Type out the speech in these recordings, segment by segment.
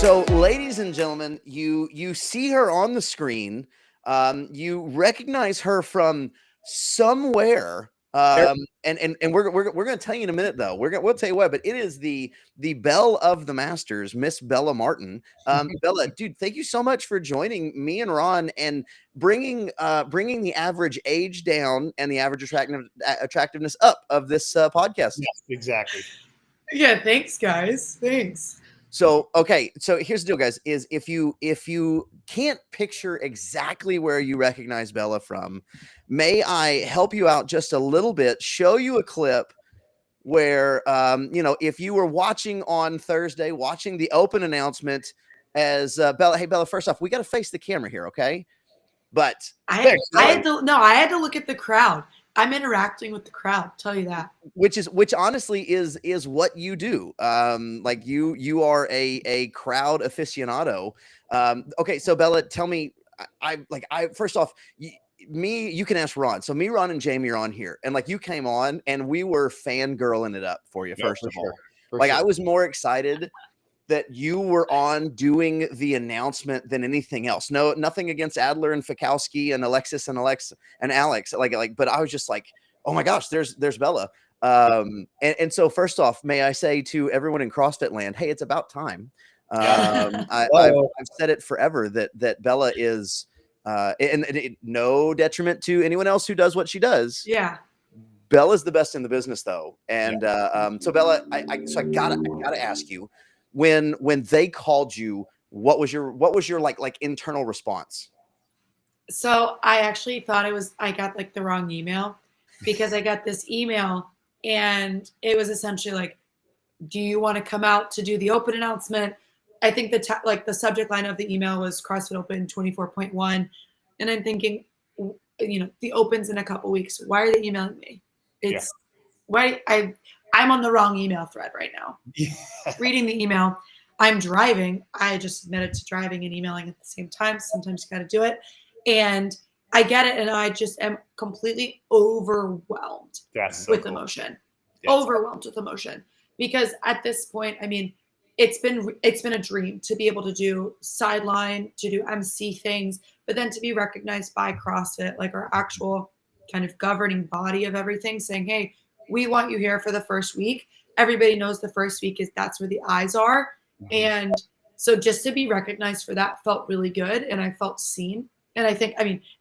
So, ladies and gentlemen, you see her on the screen. You recognize her from somewhere. And we're going to tell you in a minute, though. We'll tell you what, but it is the belle of the Masters, Miss Bella Martin. Bella, dude, thank you so much for joining me and Ron and bringing the average age down and the average attractiveness up of this podcast. Yes, exactly. Yeah, thanks, guys. Thanks. So, okay. So here's the deal, guys, is if you can't picture exactly where you recognize Bella from, may I help you out just a little bit, show you a clip where, if you were watching on Thursday, watching the open announcement as Bella, hey, Bella, first off, we got to face the camera here. Okay. But I had to look at the crowd. I'm interacting with the crowd. Tell you that. Which honestly is what you do. Like you are a crowd aficionado. Okay, so Bella, tell me. I first off, you can ask Ron. So me, Ron, and Jamie are on here, and like you came on, and we were fangirling it up for you. First of all, I was more excited that you were on doing the announcement than anything else. No, nothing against Adler and Fikowski and Alexis and Alex. But I was just like, oh my gosh, there's Bella. And so first off, may I say to everyone in CrossFit land, hey, it's about time. I've said it forever that Bella is, and no detriment to anyone else who does what she does. Yeah. Bella's the best in the business though. And, so Bella, I gotta ask you, when they called you, what was your like internal response? So I actually thought I got like the wrong email, because I got this email and it was essentially like, do you want to come out to do the open announcement? I think the subject line of the email was CrossFit Open 24.1. And I'm thinking, the open's in a couple weeks. Why are they emailing me? Why I'm on the wrong email thread right now. Reading the email. I'm driving. I just admitted to driving and emailing at the same time. Sometimes you got to do it. And I get it. And I just am completely overwhelmed with emotion. Overwhelmed with emotion. Because at this point, I mean, it's been a dream to be able to do sideline, to do MC things, but then to be recognized by CrossFit, like our actual kind of governing body of everything, saying, hey, we want you here for the first week. Everybody knows the first week that's where the eyes are. And so just to be recognized for that felt really good. And I felt seen. And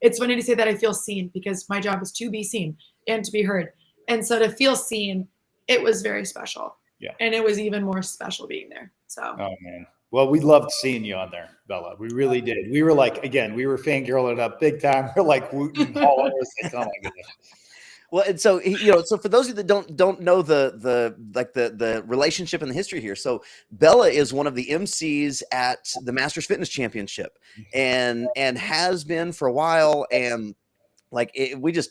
it's funny to say that I feel seen, because my job is to be seen and to be heard. And so to feel seen, it was very special. Yeah. And it was even more special being there. So. Oh man. Well, we loved seeing you on there, Bella. We really did. We were like, again, we were fangirling up big time. We're like, wooting all over us. Like, oh my goodness. Well, and so so for those of you that don't know the relationship and the history here, so Bella is one of the MCs at the Masters Fitness Championship, and has been for a while, and we just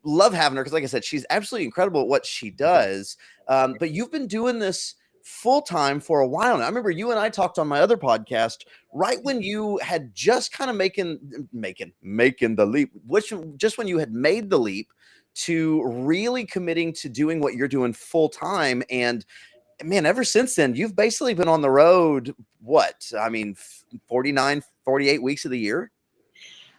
love having her because, like I said, she's absolutely incredible at what she does. But you've been doing this full time for a while now. I remember you and I talked on my other podcast right when you had just kind of making the leap, just when you had made the leap to really committing to doing what you're doing full time. And man, ever since then, you've basically been on the road, 48 weeks of the year?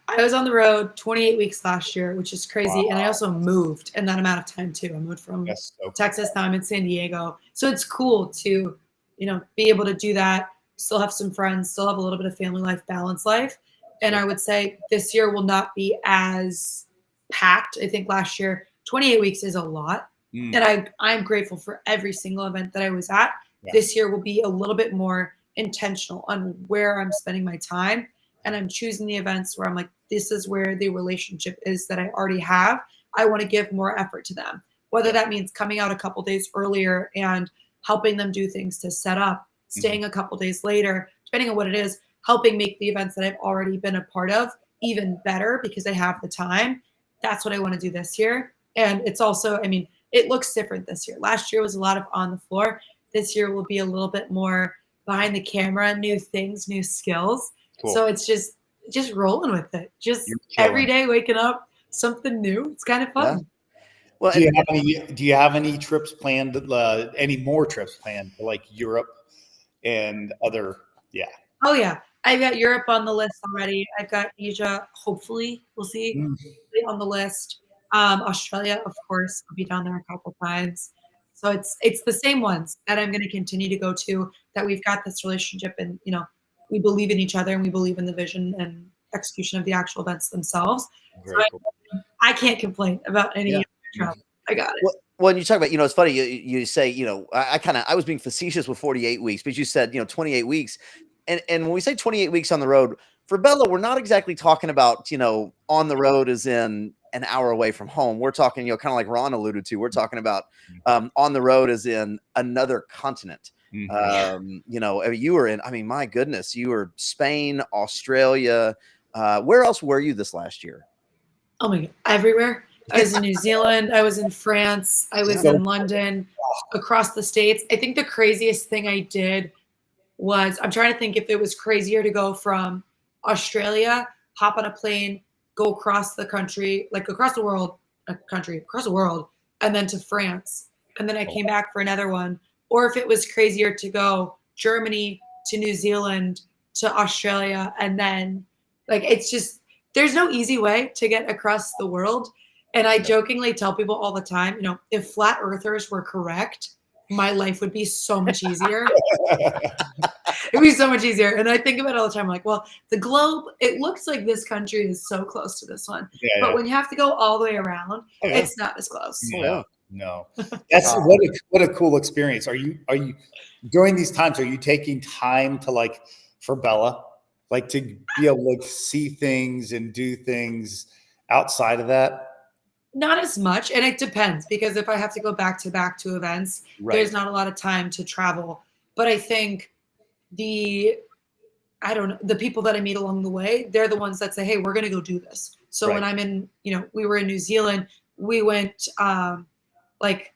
I was on the road 28 weeks last year, which is crazy. Wow. And I also moved in that amount of time too. I moved from Texas, now I'm in San Diego. So it's cool to, be able to do that, still have some friends, still have a little bit of family life, balance life. And I would say this year will not be as packed. I think last year, 28 weeks is a lot. And I'm grateful for every single event that I was at. Yeah. This year will be a little bit more intentional on where I'm spending my time. And I'm choosing the events where I'm like, this is where the relationship is that I already have. I want to give more effort to them, whether that means coming out a couple days earlier and helping them do things to set up, staying a couple days later, depending on what it is, helping make the events that I've already been a part of even better because I have the time. That's what I want to do this year. And it's also, it looks different this year. Last year was a lot of on the floor. This year will be a little bit more behind the camera, new things, new skills. Cool. So it's just rolling with it. Just every day waking up, something new. It's kind of fun. Yeah. Well, do you have any trips planned? Any more trips planned to like Europe and other Yeah. Oh yeah. I've got Europe on the list already. I've got Asia, hopefully. We'll see. On the list. Australia, of course, I'll be down there a couple times. So it's the same ones that I'm gonna continue to go to, that we've got this relationship, and we believe in each other and we believe in the vision and execution of the actual events themselves. Very So cool. I can't complain about any travel. I got it. Well, when you talk about, it's funny, you say, I was being facetious with 48 weeks, but you said, 28 weeks. And when we say 28 weeks on the road, for Bella, we're not exactly talking about, on the road as in an hour away from home. We're talking, kind of like Ron alluded to, we're talking about on the road as in another continent. I mean, you were in, my goodness, you were Spain, Australia. Where else were you this last year? Oh my God, everywhere. I was in New Zealand. I was in France. I was in London, across the States. I think the craziest thing I did was, I'm trying to think if it was crazier to go from Australia, hop on a plane, go across the country, like across the world, and then to France. And then I came back for another one. Or if it was crazier to go Germany to New Zealand to Australia. And then it's just, there's no easy way to get across the world. And I jokingly tell people all the time, if flat earthers were correct, my life would be so much easier. It'd be so much easier. And I think about it all the time. I'm like, well, the globe, it looks like this country is so close to this one. But when you have to go all the way around, it's not as close. No. That's what a cool experience. Are you during these times, are you taking time to for Bella, to be able to see things and do things outside of that? Not as much. And it depends, because if I have to go back to events, there's not a lot of time to travel. But I think the people that I meet along the way, they're the ones that say, hey, we're going to go do this. So when I'm in, we were in New Zealand, we went, I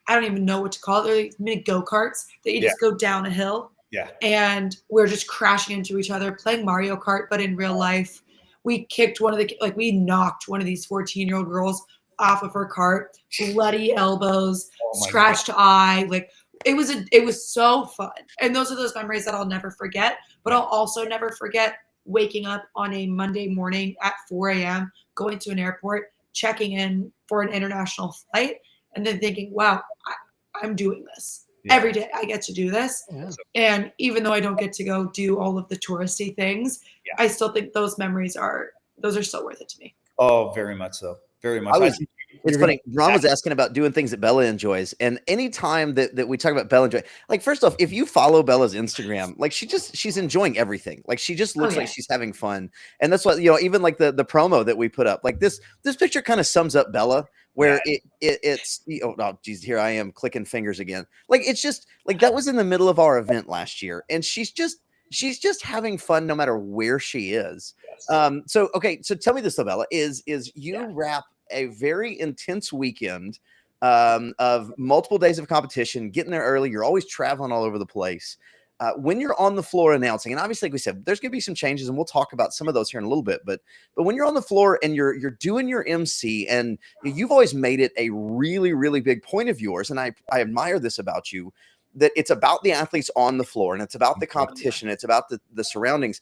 don't even know what to call it. They're like mini go-karts that you just go down a hill. Yeah. And we're just crashing into each other, playing Mario Kart, but in real life. We kicked we knocked one of these 14-year-old girls off of her cart, bloody elbows, scratched eye. It was so fun. And those are those memories that I'll never forget. But I'll also never forget waking up on a Monday morning at 4 a.m., going to an airport, checking in for an international flight, and then thinking, wow, I'm doing this. Every day I get to do this. And even though I don't get to go do all of the touristy things, I still think those memories are still worth it to me. Oh, very much so. Very much. It's funny. Ron was asking about doing things that Bella enjoys. And anytime that we talk about Bella enjoy, first off, if you follow Bella's Instagram, she's enjoying everything. She just looks like she's having fun. And that's what, even the promo that we put up, this picture kind of sums up Bella, where it's, oh geez, here I am clicking fingers again. It's just that was in the middle of our event last year. And she's just having fun no matter where she is. So tell me this though, Bella, is you wrap a very intense weekend of multiple days of competition, getting there early. You're always traveling all over the place. When you're on the floor announcing, and obviously, like we said, there's going to be some changes, and we'll talk about some of those here in a little bit. But when you're on the floor and you're doing your MC, and you've always made it a really, really big point of yours, and I admire this about you, that it's about the athletes on the floor, and it's about the competition, it's about the surroundings.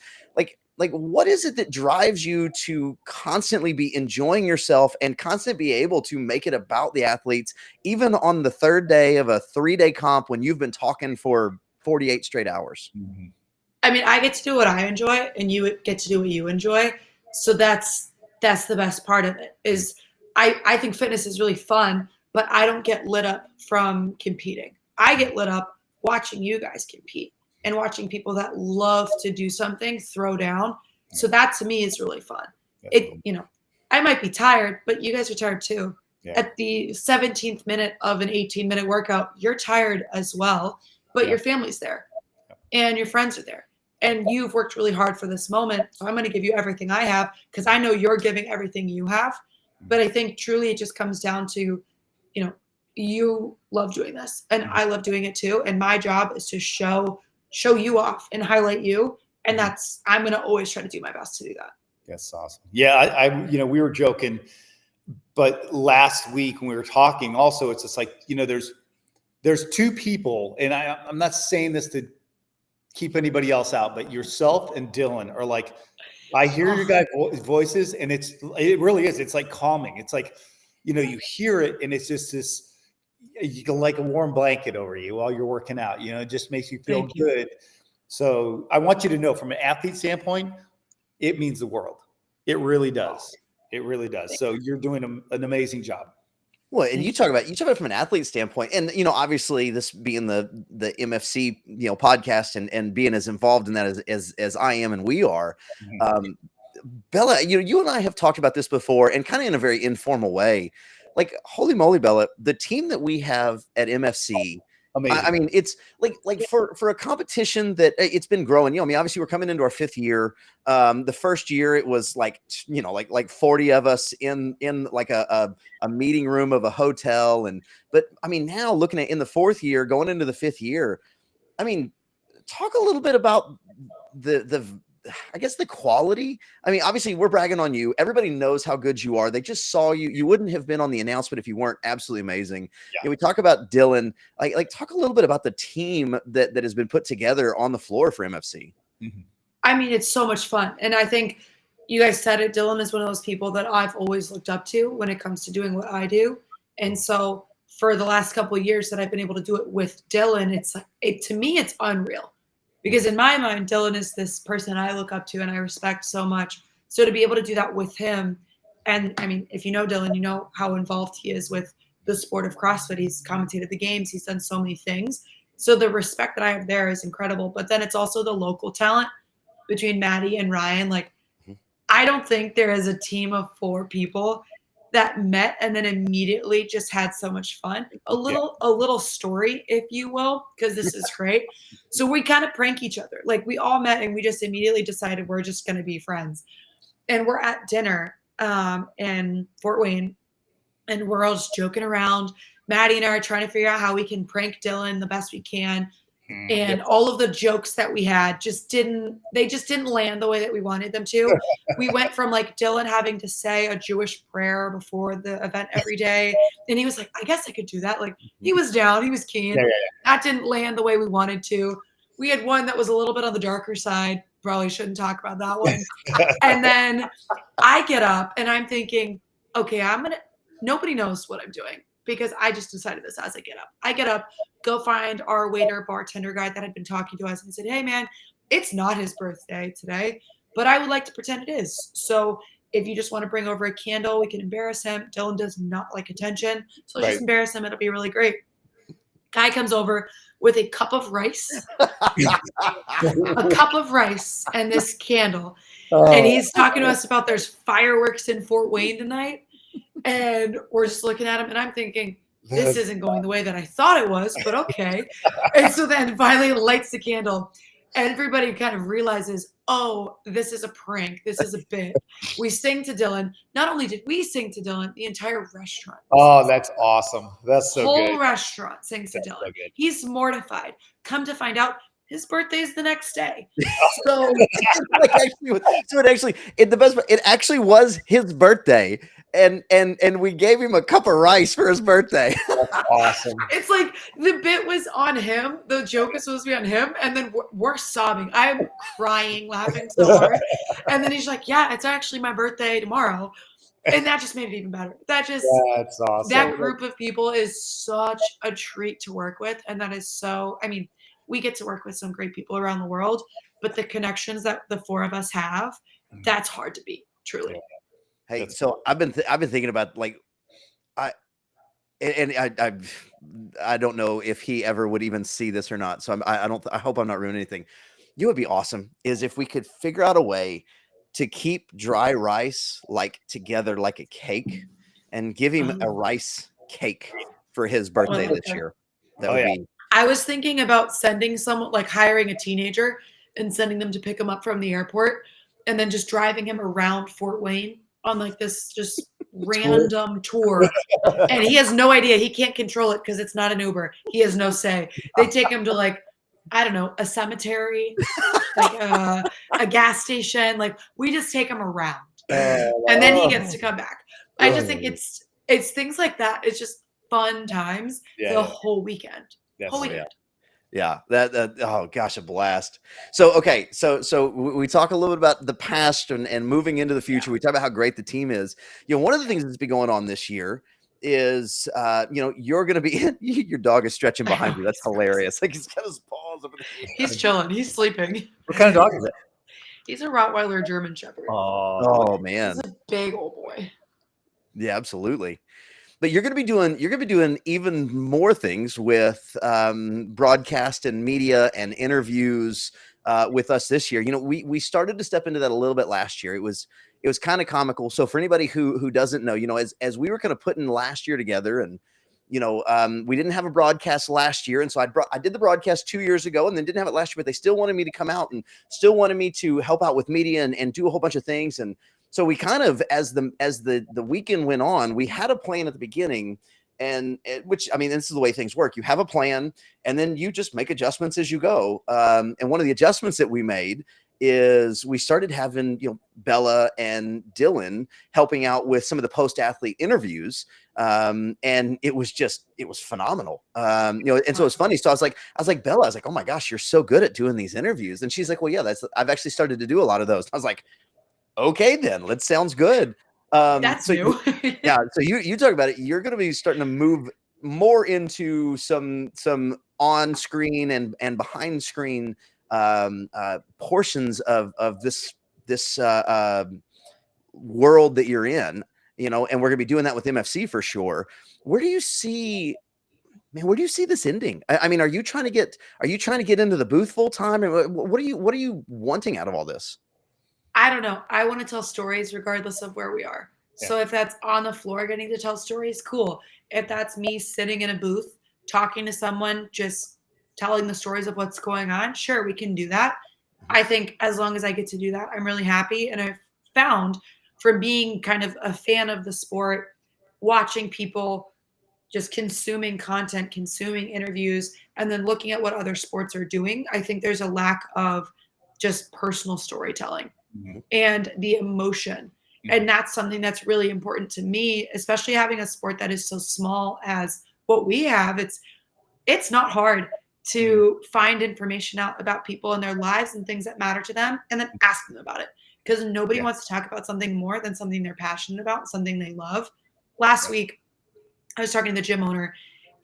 What is it that drives you to constantly be enjoying yourself and constantly be able to make it about the athletes, even on the third day of a 3-day comp when you've been talking for 48 straight hours? I mean, I get to do what I enjoy, and you get to do what you enjoy. So that's the best part of it. Is I think fitness is really fun, but I don't get lit up from competing. I get lit up watching you guys compete and watching people that love to do something throw down. So that to me is really fun. I might be tired, but you guys are tired too. At the 17th minute of an 18-minute workout, you're tired as well, but your family's there and your friends are there. And you've worked really hard for this moment. So I'm going to give you everything I have, because I know you're giving everything you have. But I think truly it just comes down to, you love doing this and I love doing it too. And my job is to show you off and highlight you. And I'm going to always try to do my best to do that. That's awesome. Yeah. We were joking, but last week when we were talking also, it's just there's two people, and I'm not saying this to keep anybody else out, but yourself and Dylan are like, I hear your guys' voices, and it really is. It's like calming. It's like, you know, you hear it, and it's just this, you can like a warm blanket over you while you're working out. You know, it just makes you feel good. So I want you to know, from an athlete standpoint, it means the world. It really does. It really does. So you're doing an amazing job. Well, and you talk about from an athlete standpoint, and you know, obviously this being the MFC, you know, podcast and being as involved in that as I am and we are. Bella, you and I have talked about this before, and kind of in a very informal way. Like, holy moly, Bella, the team that we have at MFC. I mean, it's like for a competition that it's been growing. You know, I mean, obviously we're coming into our 5th year. The first year it was like, you know, like 40 of us in like a meeting room of a hotel, but I mean, now looking at in the 4th year, going into the 5th year, I mean, talk a little bit about the I guess the quality. I mean, obviously we're bragging on you. Everybody knows how good you are. They just saw you. You wouldn't have been on the announcement if you weren't absolutely amazing. Yeah. And we talk about Dylan, like talk a little bit about the team that has been put together on the floor for MFC. I mean, it's so much fun. And I think you guys said it. Dylan is one of those people that I've always looked up to when it comes to doing what I do. And so for the last couple of years that I've been able to do it with Dylan, it's like, to me, it's unreal. Because in my mind, Dylan is this person I look up to and I respect so much. So to be able to do that with him, and I mean, if you know Dylan, you know how involved he is with the sport of CrossFit. He's commentated the games. He's done so many things. So the respect that I have there is incredible. But then it's also the local talent between Maddie and Ryan. Like, I don't think there is a team of 4 people that met and then immediately just had so much fun. A little story, if you will, because this is great. So we kind of prank each other. Like, we all met and we just immediately decided we're just going to be friends. And we're at dinner in Fort Wayne, and we're all just joking around. Maddie and I are trying to figure out how we can prank Dylan the best we can. And all of the jokes that we had just didn't land the way that we wanted them to. We went from like Dylan having to say a Jewish prayer before the event every day. And he was like, I guess I could do that. Like, he was down, he was keen. That didn't land the way we wanted to. We had one that was a little bit on the darker side. Probably shouldn't talk about that one. And then I get up and I'm thinking, okay, nobody knows what I'm doing, because I just decided this as I get up. I get up, go find our waiter bartender guy that had been talking to us, and said, hey man, it's not his birthday today, but I would like to pretend it is. So if you just want to bring over a candle, we can embarrass him. Dylan does not like attention, so let's just embarrass him. It'll be really great. Guy comes over with a cup of rice, and this candle. And he's talking to us about there's fireworks in Fort Wayne tonight. And we're just looking at him, and I'm thinking, this isn't going the way that I thought it was, but okay. And so then finally lights the candle. Everybody kind of realizes, oh, this is a prank. This is a bit. We sing to Dylan. Not only did we sing to Dylan, the entire restaurant. Oh, that's awesome. That's so good. Whole restaurant sings to Dylan. So he's mortified. Come to find out, his birthday is the next day. So, it actually was his birthday. And we gave him a cup of rice for his birthday. That's awesome. It's like the bit was on him. The joke is supposed to be on him. And then we're sobbing. I'm crying, laughing so hard. And then he's like, yeah, it's actually my birthday tomorrow. And that just made it even better. That's awesome. That group of people is such a treat to work with. And that is so, I mean, we get to work with some great people around the world, but the connections that the 4 of us have, that's hard to beat, truly. Hey, so I've been thinking about, like, I don't know if he ever would even see this or not. So I hope I'm not ruining anything. You would be awesome is if we could figure out a way to keep dry rice like together like a cake, and give him a rice cake for his birthday this year. That would be. I was thinking about sending someone, like hiring a teenager and sending them to pick him up from the airport, and then just driving him around Fort Wayne on like this just random tour. And he has no idea. He can't control it because it's not an Uber. He has no say. They take him to, like, I don't know, a cemetery, like a gas station. Like, we just take him around. And then he gets to come back. I just think it's things like that. It's just fun times the whole weekend. Yes, whole weekend. Yeah, that oh gosh, a blast. So okay, so we talk a little bit about the past and moving into the future. We talk about how great the team is. One of the things that's been going on this year is you're going to be your dog is stretching behind you. That's hilarious. Like he's got his paws over there. He's chilling. He's sleeping. What kind of dog is it? He's a Rottweiler German Shepherd. Oh man, he's a big old boy. Yeah, absolutely. But you're going to be doing even more things with broadcast and media and interviews with us this year. We started to step into that a little bit last year. It was kind of comical. So for anybody who doesn't know, as we were kind of putting last year together, and we didn't have a broadcast last year, and so I did the broadcast 2 years ago, and then didn't have it last year. But they still wanted me to come out and still wanted me to help out with media and do a whole bunch of things. And so we kind of, as the weekend went on, we had a plan at the beginning, and which, I mean, this is the way things work. You have a plan, and then you just make adjustments as you go. And one of the adjustments that we made is we started having Bella and Dylan helping out with some of the post-athlete interviews, and it was phenomenal. And so it's funny. So I was like Bella, I was like, oh my gosh, you're so good at doing these interviews, and she's like, well, yeah, I've actually started to do a lot of those. I was like, okay, then that sounds good. That's so new. Yeah. So you talk about it. You're going to be starting to move more into some on screen and behind screen portions of this world that you're in. And we're going to be doing that with MFC for sure. Where do you see this ending? I mean, are you trying to get into the booth full time? And what are you wanting out of all this? I don't know. I want to tell stories regardless of where we are. Yeah. So if that's on the floor getting to tell stories, cool. If that's me sitting in a booth talking to someone, just telling the stories of what's going on, sure, we can do that. I think as long as I get to do that, I'm really happy. And I've found from being kind of a fan of the sport, watching people just consuming content, consuming interviews, and then looking at what other sports are doing, I think there's a lack of just personal storytelling. Mm-hmm. And the emotion. Mm-hmm. And that's something that's really important to me, especially having a sport that is so small as what we have. It's not hard to find information out about people and their lives and things that matter to them, and then ask them about it, because nobody wants to talk about something more than something they're passionate about, something they love. Last week, I was talking to the gym owner,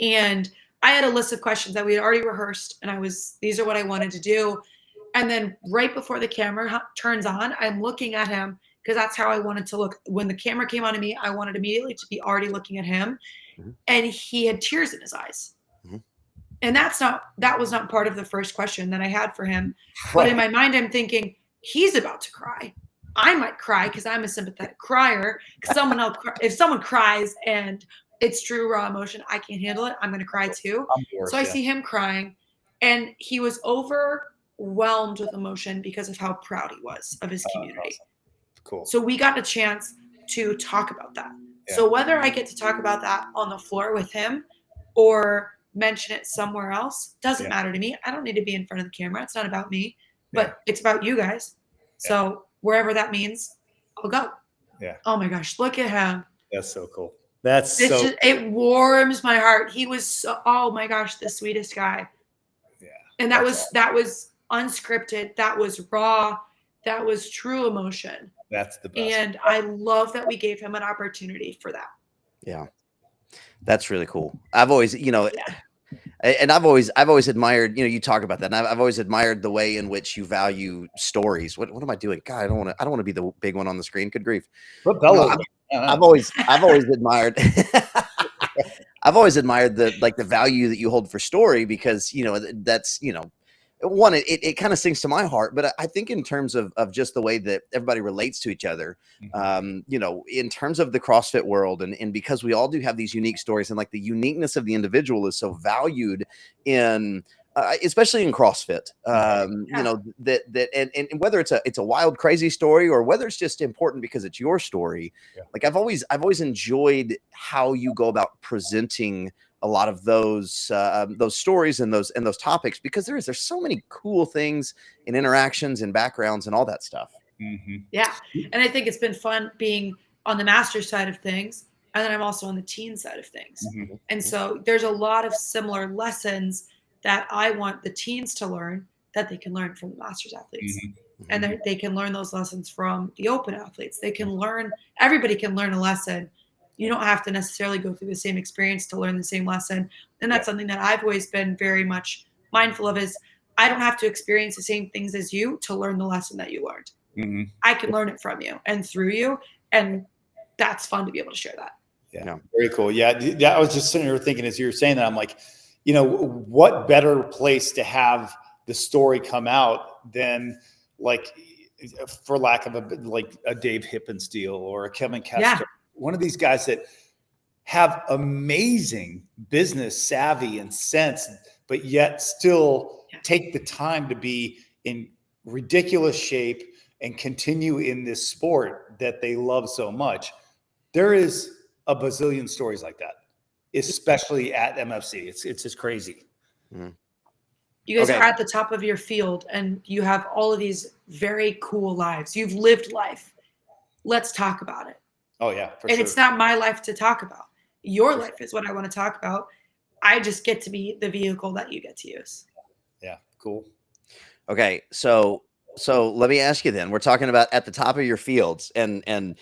and I had a list of questions that we had already rehearsed, and these are what I wanted to do. And then right before the camera turns on, I'm looking at him, because that's how I wanted to look. When the camera came on to me, I wanted immediately to be already looking at him. Mm-hmm. And he had tears in his eyes. Mm-hmm. And that was not part of the first question that I had for him. But in my mind, I'm thinking, he's about to cry. I might cry because I'm a sympathetic crier. If someone cries and it's true raw emotion, I can't handle it, I'm going to cry too. So I see him crying, and he was overwhelmed with emotion because of how proud he was of his community. Awesome. Cool. So we got a chance to talk about that. Yeah. So whether I get to talk about that on the floor with him or mention it somewhere else doesn't matter to me. I don't need to be in front of the camera. It's not about me, but it's about you guys. So wherever that means, I'll go. Yeah. Oh my gosh, look at him. That's so cool. It warms my heart. He was oh my gosh, the sweetest guy. Yeah. And that was unscripted. That was raw. That was true emotion. That's the best. And I love that we gave him an opportunity for that. Yeah. That's really cool. I've always, and I've always admired, you talk about that. And I've always admired the way in which you value stories. What am I doing? God, I don't want to be the big one on the screen. Good grief. What Bella? I've always admired I've always admired the value that you hold for story, because that's one, it kind of sings to my heart, but I think in terms of just the way that everybody relates to each other, in terms of the CrossFit world, and because we all do have these unique stories, and like the uniqueness of the individual is so valued in, especially in CrossFit, that and whether it's a wild, crazy story, or whether it's just important because it's your story. Yeah. Like I've always enjoyed how you go about presenting a lot of those stories and those topics, because there's so many cool things and interactions and backgrounds and all that stuff. Mm-hmm. Yeah. And I think it's been fun being on the master side of things, and then I'm also on the teen side of things. Mm-hmm. And so there's a lot of similar lessons that I want the teens to learn that they can learn from the masters athletes. And they can learn those lessons from the open athletes. They can learn, everybody can learn a lesson. You don't have to necessarily go through the same experience to learn the same lesson. And that's something that I've always been very much mindful of, is I don't have to experience the same things as you to learn the lesson that you learned. I can learn it from you and through you. And that's fun to be able to share that. Yeah. Very cool. Yeah. I was just sitting here thinking as you were saying that, I'm like, what better place to have the story come out than, like, for lack of a Dave Hippensteel or a Kevin Kester, one of these guys that have amazing business savvy and sense, but yet still take the time to be in ridiculous shape and continue in this sport that they love so much. There is a bazillion stories like that, especially at MFC. It's just crazy. You guys are at the top of your field and you have all of these very cool lives. You've lived life. Let's talk about it. Oh yeah. And it's not my life to talk about. Your life is what I want to talk about. I just get to be the vehicle that you get to use. Yeah. Cool. Okay. So let me ask you then, we're talking about at the top of your fields, and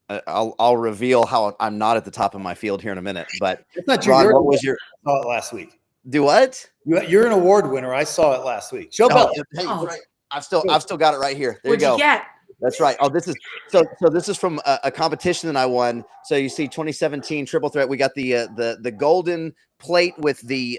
I'll reveal how I'm not at the top of my field here in a minute, but it's not true. Ron, what was your last week? Do what? You're an award winner. I saw it last week. Show Bella. Hey, right. I've still got it right here. There What'd you go. You get? That's right. Oh, this is this is from a competition that I won. So you see 2017 triple threat. We got the golden plate with the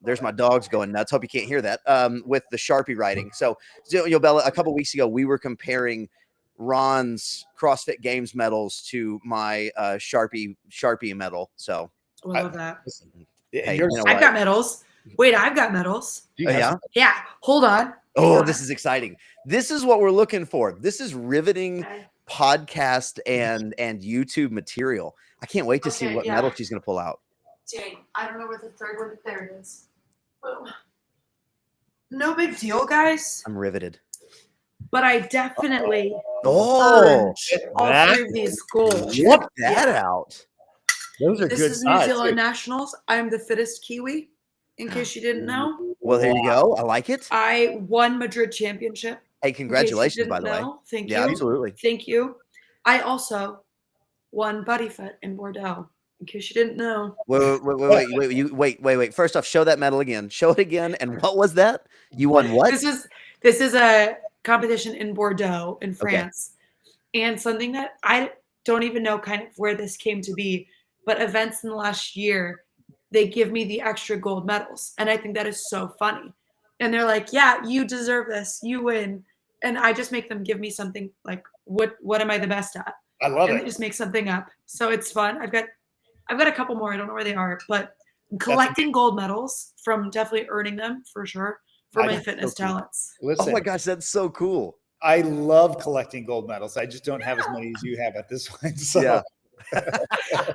there's my dogs going nuts. Hope you can't hear that. With the Sharpie writing. So Bella, a couple weeks ago we were comparing Ron's CrossFit Games medals to my Sharpie medal. So I love that. Hey, I've got medals. Wait, I've got medals. Yeah. Hold on. Oh, this is exciting. This is what we're looking for. This is riveting podcast and YouTube material. I can't wait to see what medal she's going to pull out. Dang, I don't know where the third one. There it is. Boom. No big deal, guys. I'm riveted. But I definitely earned all three of these goals. Check that out. Those are this good is New Zealand Nationals. I'm the fittest Kiwi, in case you didn't know. Well, there you go. I like it. I won Madrid Championship. Hey, congratulations, by the way. Thank you. Yeah, absolutely. Thank you. I also won Buddy Fit in Bordeaux, in case you didn't know. Wait. First off, show that medal again. Show it again. And what was that? You won what? This is a competition in Bordeaux in France. And something that I don't even know kind of where this came to be, but events in the last year, they give me the extra gold medals. And I think that is so funny. And they're like, yeah, you deserve this. You win. And I just make them give me something like, what am I the best at? I love it. And they just make something up. So it's fun. I've got a couple more. I don't know where they are, but I'm collecting gold medals from definitely earning them for sure for my fitness talents. Listen, oh my gosh, that's so cool. I love collecting gold medals. I just don't have as many as you have at this point. So. Yeah.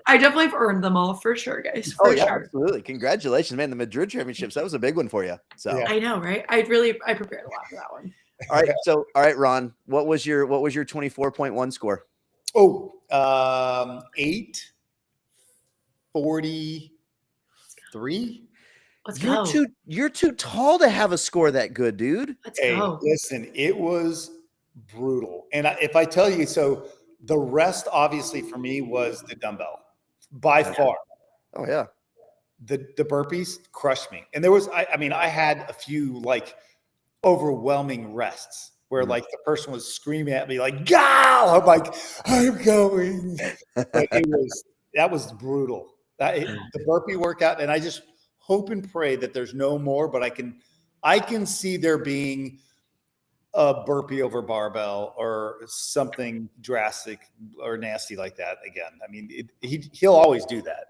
I definitely have earned them all for sure, guys. For sure. Absolutely. Congratulations, man. The Madrid Championships, that was a big one for you. So I know, right? I prepared a lot for that one. All right, Ron, what was your 24.1 score? Oh, 8:43. Let's go. You're too tall to have a score that good, dude. Let's go. Listen, it was brutal. And if I tell you, so the rest obviously for me was the dumbbell by far. Oh yeah. The burpees crushed me. And there was, I had a few like overwhelming rests where like the person was screaming at me like, "Go!" I'm like, "I'm going." But that was brutal. The burpee workout. And I just hope and pray that there's no more, but I can see there being a burpee over barbell or something drastic or nasty like that again. I mean, he'll always do that.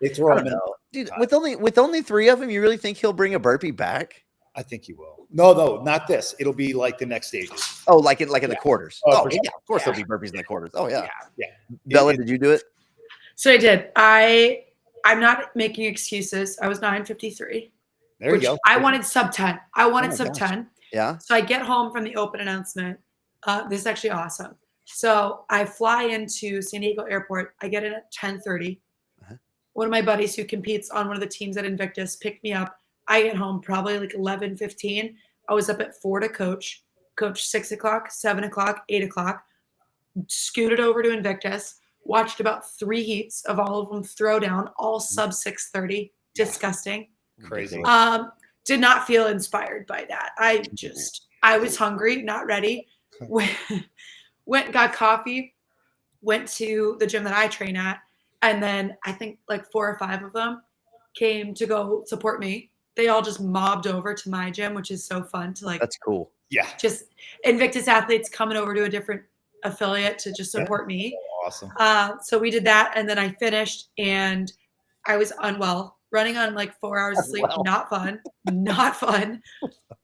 They throw him in. Dude, with only 3 of them, you really think he'll bring a burpee back? I think he will. No, not this. It'll be like the next stages. Oh, like in the quarters. Oh, yeah, of course there'll be burpees in the quarters. Oh yeah. Yeah. Bella, did you do it? So I did. I'm not making excuses. I was 9:53. There you go. I wanted sub 10. I wanted sub 10. Yeah. So I get home from the open announcement. This is actually awesome. So I fly into San Diego Airport. I get in at 10:30. One of my buddies who competes on one of the teams at Invictus picked me up. I get home probably like 11:15. I was up at 4 to coach 6 o'clock, 7 o'clock, 8 o'clock, scooted over to Invictus, watched about 3 heats of all of them throw down, all sub 6:30. Disgusting. Crazy. Did not feel inspired by that. I was hungry, not ready. Went and got coffee, went to the gym that I train at, and then I think like 4 or 5 of them came to go support me. They all just mobbed over to my gym, which is so fun to like. That's cool. Yeah. Just Invictus athletes coming over to a different affiliate to just support me. Awesome. So we did that, and then I finished, and I was unwell, running on like 4 hours of sleep. Not fun, not fun.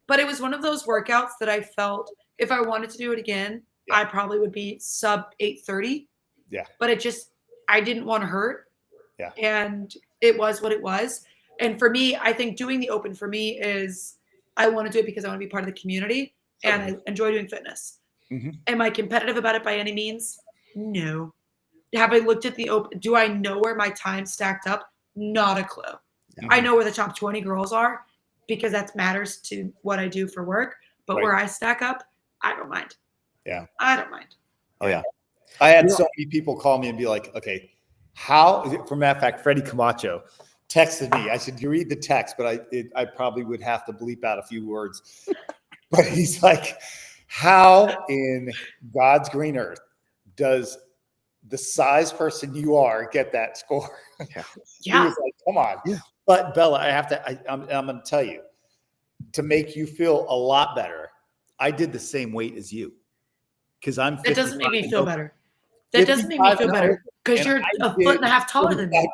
But it was one of those workouts that I felt if I wanted to do it again, I probably would be sub 8:30. Yeah. But I didn't want to hurt. Yeah. And it was what it was. And for me, I think doing the open for me is I want to do it because I want to be part of the community and I enjoy doing fitness. Mm-hmm. Am I competitive about it by any means? No. Have I looked at the open? Do I know where my time stacked up? Not a clue. Mm-hmm. I know where the top 20 girls are because that matters to what I do for work. But where I stack up, I don't mind. Yeah. I don't mind. Oh, yeah. I had so many people call me and be like, okay, for matter of fact, Freddie Camacho texted me. I said, you read the text, but I probably would have to bleep out a few words. But he's like, how in God's green earth does the size person you are get that score? Yeah. He was like, come on. Yeah. But Bella, I'm going to tell you, to make you feel a lot better, I did the same weight as you. Because I'm 55. That doesn't make me feel better. That doesn't make me feel better because you're a foot and a half taller than me.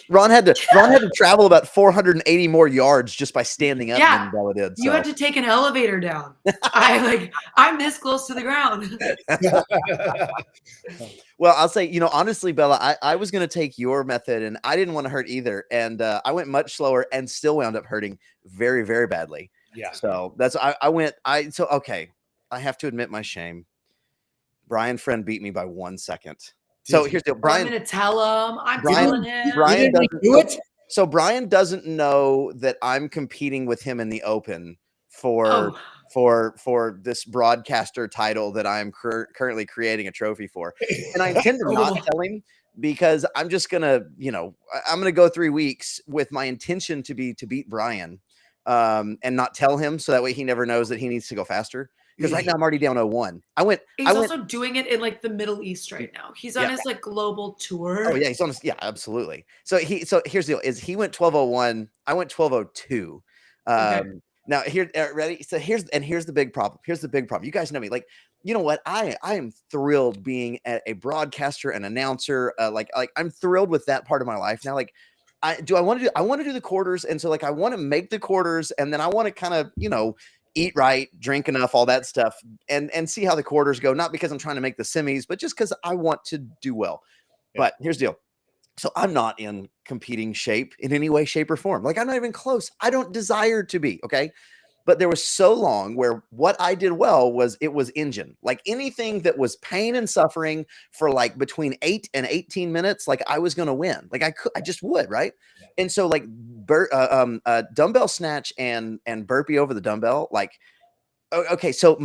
Ron had to travel about 480 more yards just by standing up than Bella did. So. You had to take an elevator down. I'm this close to the ground. Well, I'll say, honestly, Bella, I was going to take your method and I didn't want to hurt either. And I went much slower and still wound up hurting very, very badly. Yeah. So okay. I have to admit my shame. Brian Friend beat me by 1 second. So here's the deal. Brian, I'm going to tell him. I'm telling him. Brian doesn't do it. So Brian doesn't know that I'm competing with him in the open for this broadcaster title that I'm currently creating a trophy for. And I intend to not tell him because I'm just going to, I'm going to go 3 weeks with my intention to beat Brian and not tell him. So that way he never knows that he needs to go faster. Because right now I'm already down 0-1. He's also doing it in like the Middle East right now. He's on his like global tour. Oh yeah, he's on his absolutely. So here's the deal: is he went 12:01, I went 12:02. Okay. Now here, ready? So here's the big problem. Here's the big problem. You guys know me. Like, you know what? I am thrilled being a broadcaster, an announcer. Like I'm thrilled with that part of my life now. Like, I want to do the quarters, and so like I want to make the quarters, and then I want to kind of eat right, drink enough, all that stuff, and see how the quarters go. Not because I'm trying to make the semis, but just because I want to do well. Yeah. But here's the deal. So I'm not in competing shape in any way, shape, or form. Like I'm not even close. I don't desire to be, okay? But there was so long where what I did well was engine. Like anything that was pain and suffering for like between 8 and 18 minutes, like I was going to win. Like I just would, right? And so like dumbbell snatch and burpee over the dumbbell, like, okay. So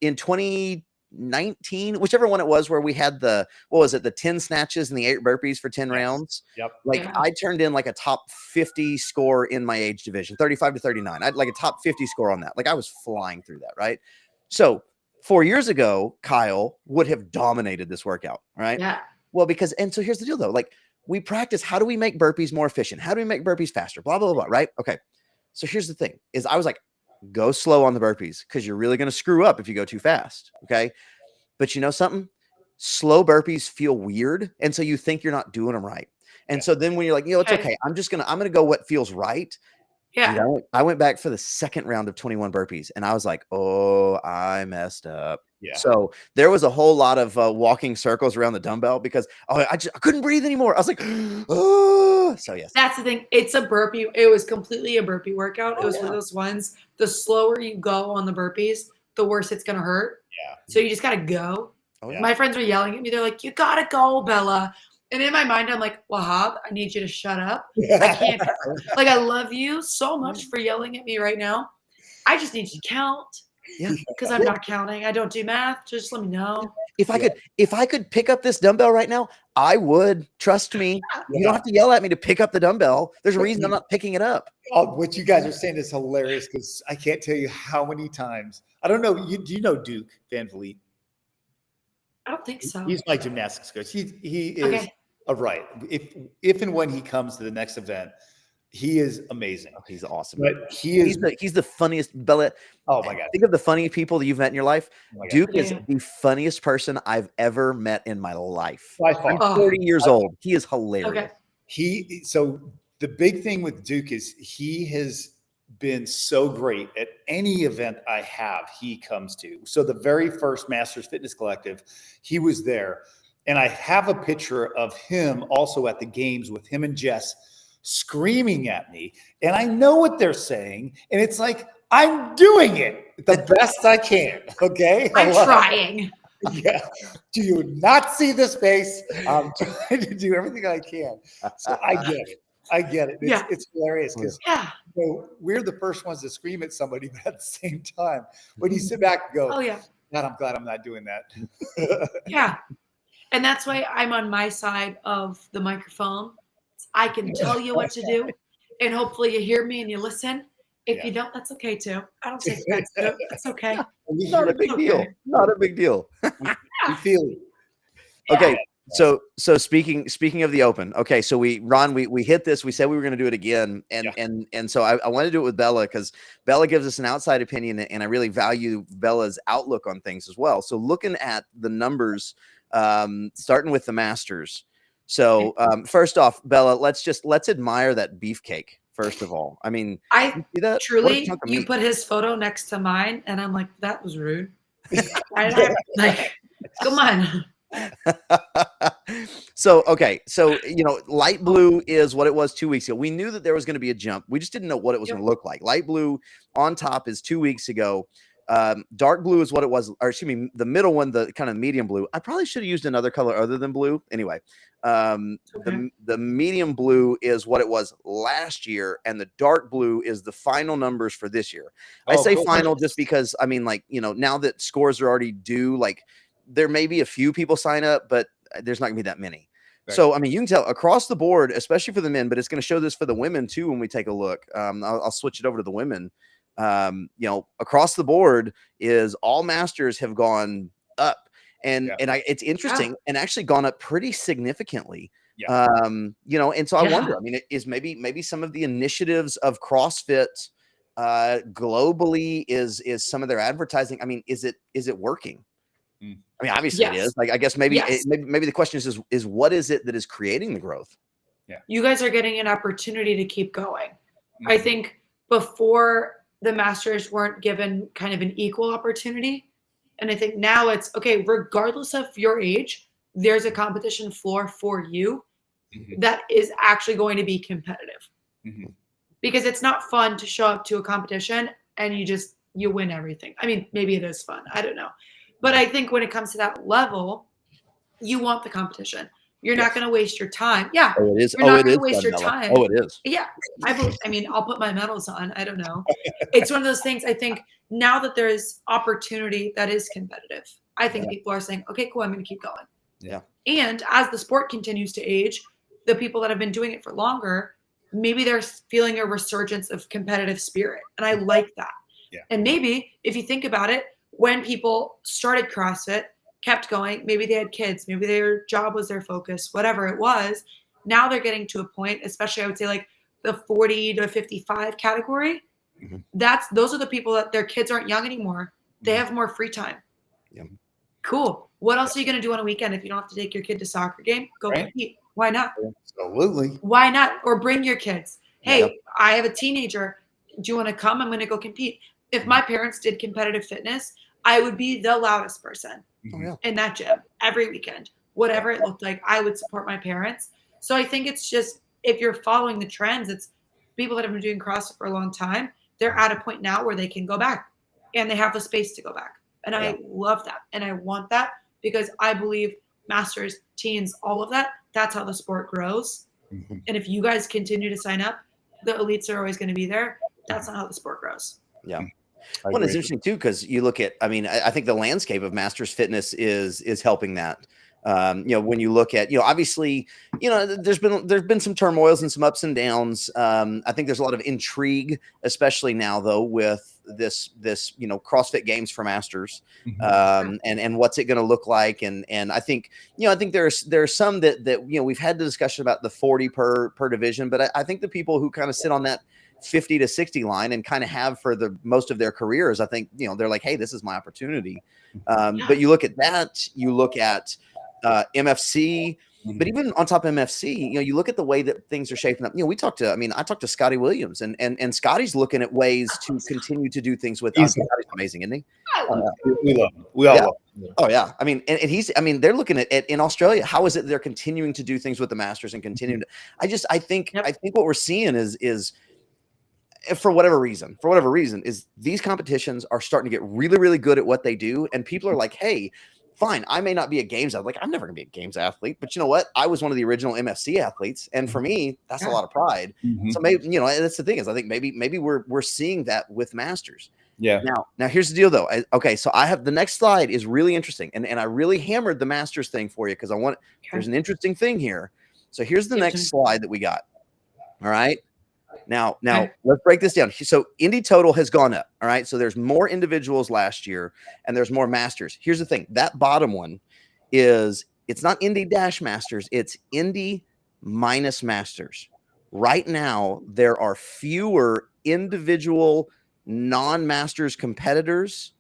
in 2019, whichever one it was where we had the 10 snatches and the 8 burpees for 10 rounds. Yep. Like I turned in like a top 50 score in my age division, 35 to 39. I'd like a top 50 score on that. Like I was flying through that. Right. So 4 years ago, Kyle would have dominated this workout. Right. Yeah. Well, so here's the deal though. Like we practice, how do we make burpees more efficient? How do we make burpees faster? Blah, blah, blah, blah. Right. Okay. So here's the thing is I was like, go slow on the burpees because you're really going to screw up if you go too fast. Okay. But you know something? Slow burpees feel weird. And so you think you're not doing them right. And so then when you're like, it's okay. I'm going to go what feels right. Yeah. Dude, I went back for the second round of 21 burpees and I was like, oh, I messed up. Yeah. So there was a whole lot of walking circles around the dumbbell because I couldn't breathe anymore. I was like, oh, so yes. That's the thing. It's a burpee. It was completely a burpee workout. It was one of those ones. The slower you go on the burpees, the worse it's going to hurt. Yeah. So you just got to go. Oh, yeah. My friends were yelling at me. They're like, you got to go, Bella. And in my mind, I'm like, Wahab, I need you to shut up. I can't. Like, I love you so much for yelling at me right now. I just need you to count. Yeah. Because I'm not counting. I don't do math. Just let me know. If I could pick up this dumbbell right now, I would. Trust me. You don't have to yell at me to pick up the dumbbell. There's a reason I'm not picking it up. Oh, what you guys are saying is hilarious because I can't tell you how many times. I don't know. Do you know Duke Van Vliet? I don't think so. He's my gymnastics coach. He is Okay. right. If and when he comes to the next event, he is amazing. Oh, he's awesome. But he's the funniest. Bella. Oh my God. Think of the funny people that you've met in your life. Oh my God. Duke is the funniest person I've ever met in my life. By far. I'm 40 years old. He is hilarious. Okay. So the big thing with Duke is he has been so great at any event I have, he comes to. So the very first Masters Fitness Collective, he was there. And I have a picture of him also at the games with him and Jess screaming at me. And I know what they're saying. And it's like, I'm doing it the best I can. Okay. I'm trying. Yeah. Do you not see this face? I'm trying to do everything I can. So I get it. I get it. It's hilarious because we're the first ones to scream at somebody, but at the same time, when you sit back and go, oh yeah, God, I'm glad I'm not doing that. Yeah. And that's why I'm on my side of the microphone. I can tell you what to do, and hopefully you hear me and you listen. If you don't, that's okay too. I don't take offense to it. It's okay. Not a big deal. Not a big deal. We feel it. Okay. So speaking of the Open, okay. So we hit this. We said we were going to do it again, and so I want to do it with Bella because Bella gives us an outside opinion, and I really value Bella's outlook on things as well. So looking at the numbers, starting with the Masters. So first off, Bella, let's admire that beefcake. First of all, I mean, I see that? truly, you put his photo next to mine, and I'm like, that was rude. Like, come on. So light blue is what it was 2 weeks ago. We knew that there was going to be a jump. We just didn't know what it was going to look like. Light blue on top is 2 weeks ago. Dark blue is what it was, or excuse me, the middle one, the kind of medium blue. I probably should have used another color other than blue. Anyway, the medium blue is what it was last year, and the dark blue is the final numbers for this year. I say final just because I mean, like, now that scores are already due, like there may be a few people sign up, but there's not gonna be that many. Right. So, I mean, you can tell across the board, especially for the men, but it's going to show this for the women too when we take a look. I'll switch it over to the women. Across the board is all Masters have gone up, and it's interesting and actually gone up pretty significantly. And so I wonder. I mean, it is maybe some of the initiatives of CrossFit globally is some of their advertising. I mean, is it working? I mean, obviously it is. Like, I guess maybe the question is what is it that is creating the growth? Yeah, you guys are getting an opportunity to keep going. I think before the Masters weren't given kind of an equal opportunity, and I think now it's okay. Regardless of your age, there's a competition floor for you that is actually going to be competitive. Because it's not fun to show up to a competition and you win everything. I mean, maybe it is fun. I don't know. But I think when it comes to that level, you want the competition. You're not going to waste your time. Yeah. Oh, it is. You're not going to waste your time. Oh, it is. Yeah. I mean, I'll put my medals on. I don't know. It's one of those things. I think now that there's opportunity that is competitive, I think people are saying, okay, cool, I'm going to keep going. Yeah. And as the sport continues to age, the people that have been doing it for longer, maybe they're feeling a resurgence of competitive spirit. And I like that. Yeah. And maybe if you think about it, when people started CrossFit, kept going, maybe they had kids, maybe their job was their focus, whatever it was. Now they're getting to a point, especially I would say like the 40 to 55 category. Those are the people that their kids aren't young anymore. They have more free time. Yeah. Cool. What else are you going to do on a weekend if you don't have to take your kid to soccer game? Go compete. Why not? Absolutely. Why not? Or bring your kids. Hey, I have a teenager. Do you want to come? I'm going to go compete. If my parents did competitive fitness, I would be the loudest person in that gym every weekend. Whatever it looked like, I would support my parents. So I think it's just, if you're following the trends, it's people that have been doing CrossFit for a long time. They're at a point now where they can go back and they have the space to go back. And I love that. And I want that because I believe masters, teens, all of that. That's how the sport grows. Mhm. And if you guys continue to sign up, the elites are always going to be there. That's not how the sport grows. Yeah. I Well, it's agree. interesting too, because you look at, I mean, I think the landscape of masters fitness is helping that. When you look at, obviously, there's been some turmoils and some ups and downs. I think there's a lot of intrigue, especially now though, with this CrossFit Games for Masters, and what's it going to look like. And I think, I think there's some that we've had the discussion about the 40 per division, but I think the people who kind of sit on that 50 to 60 line and kind of have for the most of their careers, I think, they're like, hey, this is my opportunity. But you look at that, you look at MFC, but even on top of MFC, you look at the way that things are shaping up. I talked to Scotty Williams, and Scotty's looking at ways to continue to do things with. Scotty's amazing, isn't he? We love him. We all love him. Oh yeah. I mean, and they're looking at in Australia. How is it they're continuing to do things with the Masters and continuing to? I think what we're seeing is for whatever reason, is these competitions are starting to get really, really good at what they do, and people are like, hey. Fine, I may not be a games athlete. Like, I'm never gonna be a games athlete, but you know what? I was one of the original MFC athletes, and for me, that's a lot of pride. So maybe that's the thing is, I think maybe we're seeing that with Masters. Yeah. Now here's the deal though. So I have the next slide is really interesting, and I really hammered the Masters thing for you because I want. There's an interesting thing here. So here's the next slide that we got. All right. Now let's break this down. So Indy total has gone up. All right. So there's more individuals last year and there's more masters. Here's the thing. That bottom one it's not Indy dash masters. It's Indy minus masters. Right now, there are fewer individual non-masters competitors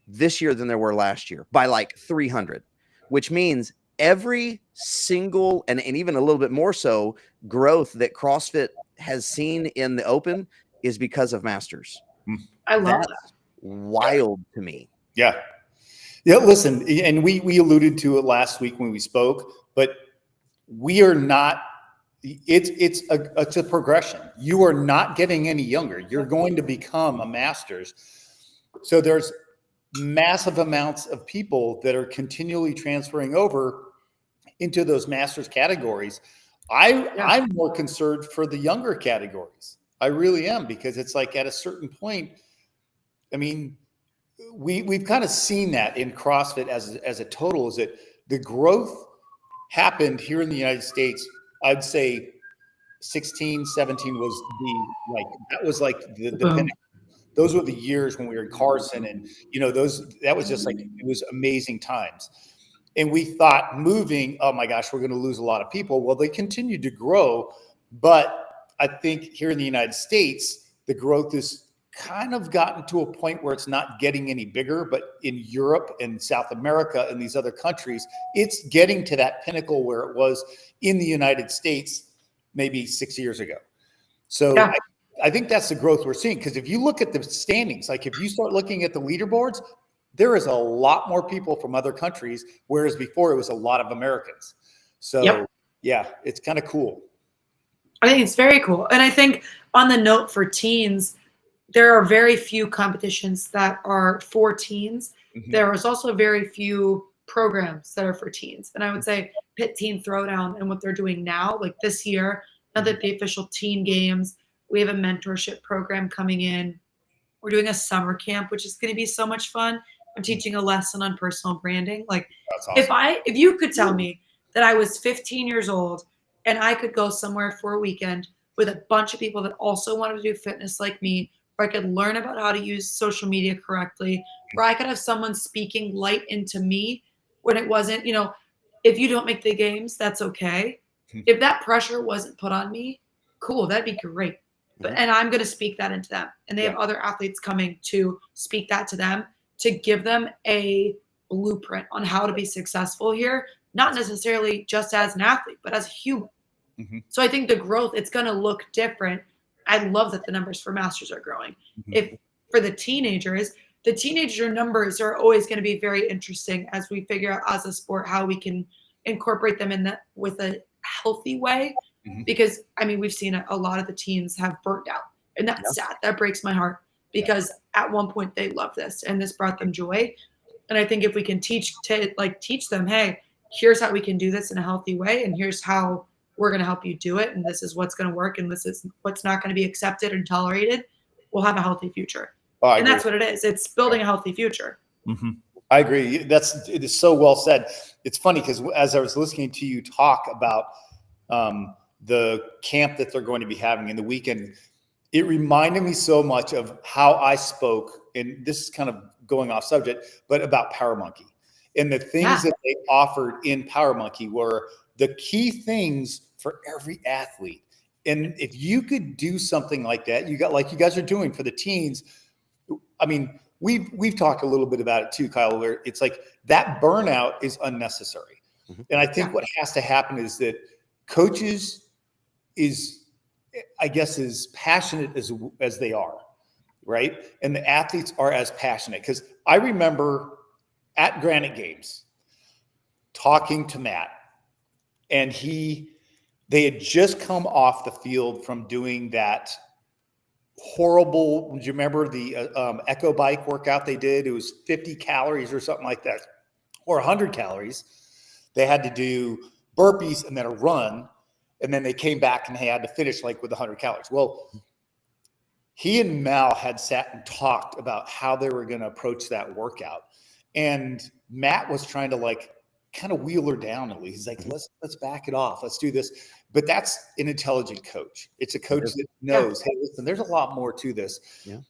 this year than there were last year by like 300, which means every single and even a little bit more so growth that CrossFit has seen in the open is because of masters. I love that. Wild to me. Yeah. Listen, and we alluded to it last week when we spoke, but we are not. It's a progression. You are not getting any younger. You're going to become a masters. So there's massive amounts of people that are continually transferring over into those masters categories. I'm more concerned for the younger categories. I really am, because it's like at a certain point, I mean, we've kind of seen that in CrossFit as a total, is that the growth happened here in the United States. I'd say 16, 17 was the pinnacle. Those were the years when we were in Carson, and that was just like, it was amazing times. And we thought moving, oh my gosh, we're going to lose a lot of people. Well, they continued to grow, but I think here in the United States, the growth has kind of gotten to a point where it's not getting any bigger. But in Europe and South America and these other countries, it's getting to that pinnacle where it was in the United States maybe 6 years ago. So I think that's the growth we're seeing. Because if you look at the standings, like if you start looking at the leaderboards, there is a lot more people from other countries, whereas before it was a lot of Americans. So yeah, it's kind of cool. I think it's very cool. And I think on the note for teens, there are very few competitions that are for teens. There is also very few programs that are for teens. And I would say Pit Teen Throwdown and what they're doing now, like this year, now that the official teen games, we have a mentorship program coming in. We're doing a summer camp, which is going to be so much fun. I'm teaching a lesson on personal branding. Like, that's awesome. If you could tell me that I was 15 years old and I could go somewhere for a weekend with a bunch of people that also wanted to do fitness like me, where I could learn about how to use social media correctly, where I could have someone speaking light into me when it wasn't, if you don't make the games, that's okay. If that pressure wasn't put on me, cool, that'd be great. And I'm going to speak that into them. And they have other athletes coming to speak that to them, to give them a blueprint on how to be successful here, not necessarily just as an athlete, but as a human. So I think the growth, it's going to look different. I love that the numbers for masters are growing. If for the teenager numbers are always going to be very interesting as we figure out as a sport how we can incorporate them in that with a healthy way. Because I mean, we've seen a lot of the teens have burnt out, and that's sad. That breaks my heart, because at one point they loved this and this brought them joy. And I think if we can teach them, hey, here's how we can do this in a healthy way, and here's how we're going to help you do it, and this is what's going to work, and this is what's not going to be accepted and tolerated, we'll have a healthy future. And that's what it is. It's building a healthy future. Mm-hmm. I agree. It is so well said. It's funny because as I was listening to you talk about the camp that they're going to be having in the weekend, it reminded me so much of how I spoke, and this is kind of going off subject, but about Power Monkey. And the things that they offered in Power Monkey were the key things for every athlete. And if you could do something like that, you guys are doing for the teens. I mean, we've talked a little bit about it too, Kyle, where it's like that burnout is unnecessary. Mm-hmm. And I think what has to happen is that coaches is as passionate as they are, right? And the athletes are as passionate. Because I remember at Granite Games talking to Matt, and they had just come off the field from doing that horrible, do you remember the Echo Bike workout they did? It was 50 calories or something like that, or 100 calories. They had to do burpees and then a run, and then they came back and they had to finish like with 100 calories. Well, he and Mal had sat and talked about how they were going to approach that workout. And Matt was trying to like kind of wheel her down at least. He's like, let's back it off. Let's do this. But that's an intelligent coach. It's a coach that knows, hey, listen, there's a lot more to this. Yeah.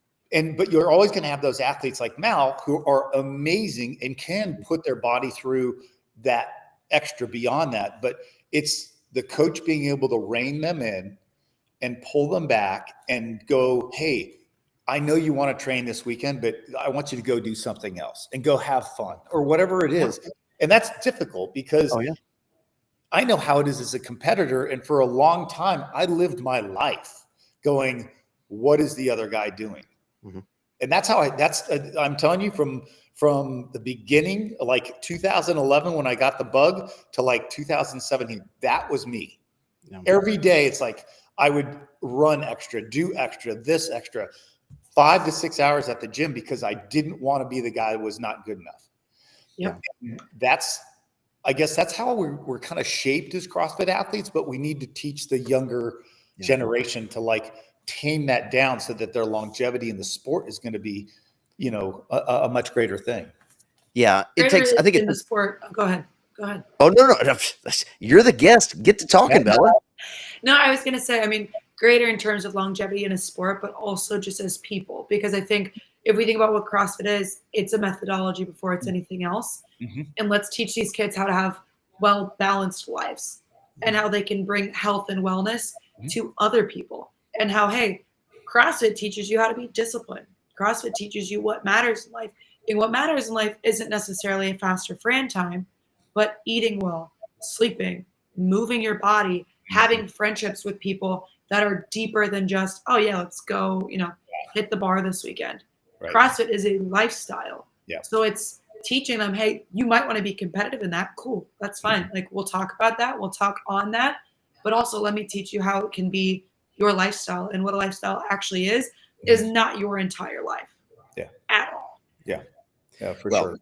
But you're always going to have those athletes like Mal who are amazing and can put their body through that extra beyond that. But it's the coach being able to rein them in and pull them back and go, hey, I know you want to train this weekend, but I want you to go do something else and go have fun or whatever it is. And that's difficult because I know how it is as a competitor. And for a long time, I lived my life going, what is the other guy doing? Mm-hmm. And that's how I'm telling you from the beginning, like 2011, when I got the bug to like 2017, that was me. Yeah. Every day, it's like I would run extra, do extra, this extra, 5 to 6 hours at the gym because I didn't want to be the guy that was not good enough. Yeah. I guess that's how we're kind of shaped as CrossFit athletes, but we need to teach the younger generation to like tame that down so that their longevity in the sport is going to be, a much greater thing. Yeah. It takes, I think in the sport. Oh, go ahead. Oh, no. You're the guest. Get to talking, Bella. No, I was going to say, I mean, greater in terms of longevity in a sport, but also just as people, because I think if we think about what CrossFit is, it's a methodology before it's anything else. Mm-hmm. And let's teach these kids how to have well-balanced lives and how they can bring health and wellness to other people, and how, hey, CrossFit teaches you how to be disciplined. CrossFit teaches you what matters in life. And what matters in life isn't necessarily a faster Fran time, but eating well, sleeping, moving your body, having friendships with people that are deeper than just, oh yeah, let's go, hit the bar this weekend. Right. CrossFit is a lifestyle. Yeah. So it's teaching them, hey, you might want to be competitive in that. Cool. That's fine. Like, we'll talk about that. We'll talk on that. But also let me teach you how it can be your lifestyle. And what a lifestyle actually is not your entire life. Yeah. At all. Yeah. Yeah, for sure.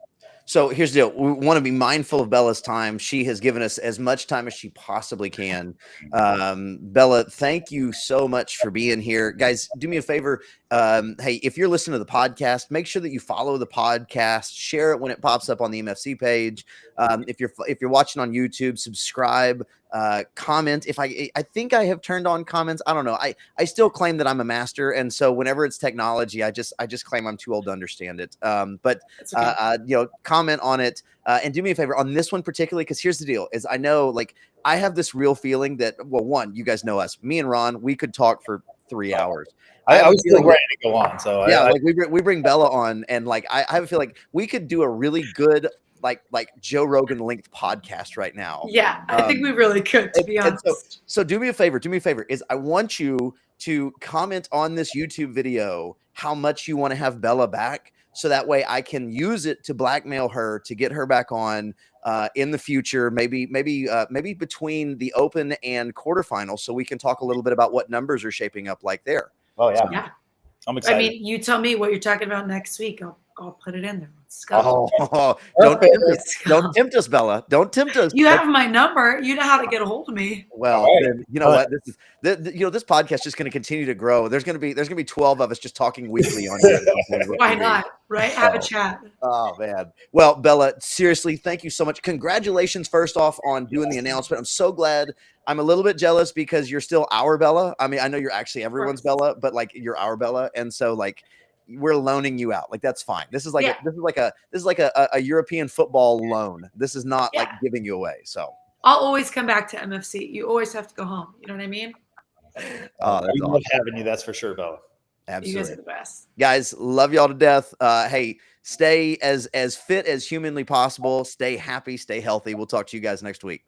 So here's the deal. We want to be mindful of Bella's time. She has given us as much time as she possibly can. Bella, thank you so much for being here. Guys, do me a favor. Hey, if you're listening to the podcast, make sure that you follow the podcast, share it when it pops up on the MFC page. If you're watching on YouTube, subscribe, comment. I think I have turned on comments. I don't know. I still claim that I'm a master. And so whenever it's technology, I just claim I'm too old to understand it. But comment on it, and do me a favor on this one particularly, because here's the deal is I know, like, I have this real feeling that, well, one, you guys know us, me and Ron, we could talk for 3 hours. I was still ready to go on. So yeah, like we bring Bella on, and like I have a feel like we could do a really good like Joe Rogan linked podcast right now. Yeah, I think we really could, to be honest. So do me a favor, is I want you to comment on this YouTube video how much you want to have Bella back, so that way I can use it to blackmail her to get her back on in the future, maybe between the open and quarterfinals, so we can talk a little bit about what numbers are shaping up like there. Oh yeah. Yeah. I'm excited. I mean, you tell me what you're talking about next week. I'll put it in there. Let's go. Oh, Perfect. don't tempt us, Bella. Don't tempt us. You have my number. You know how to get a hold of me. Well, All right. then, you know what? This is this podcast is just going to continue to grow. There's going to be 12 of us just talking weekly on here. Why not? Right? Have a chat. Oh man. Well, Bella, seriously, thank you so much. Congratulations first off on doing the announcement. I'm so glad. I'm a little bit jealous because you're still our Bella. I mean, I know you're actually everyone's Bella, but like you're our Bella, and so like we're loaning you out. Like that's fine. This is like a European football loan. This is not like giving you away. So I'll always come back to MFC. You always have to go home. You know what I mean? oh, that's We awesome. love having you. That's for sure, Bella. Absolutely. You guys are the best. Guys, love y'all to death. Hey, stay as fit as humanly possible. Stay happy, stay healthy. We'll talk to you guys next week.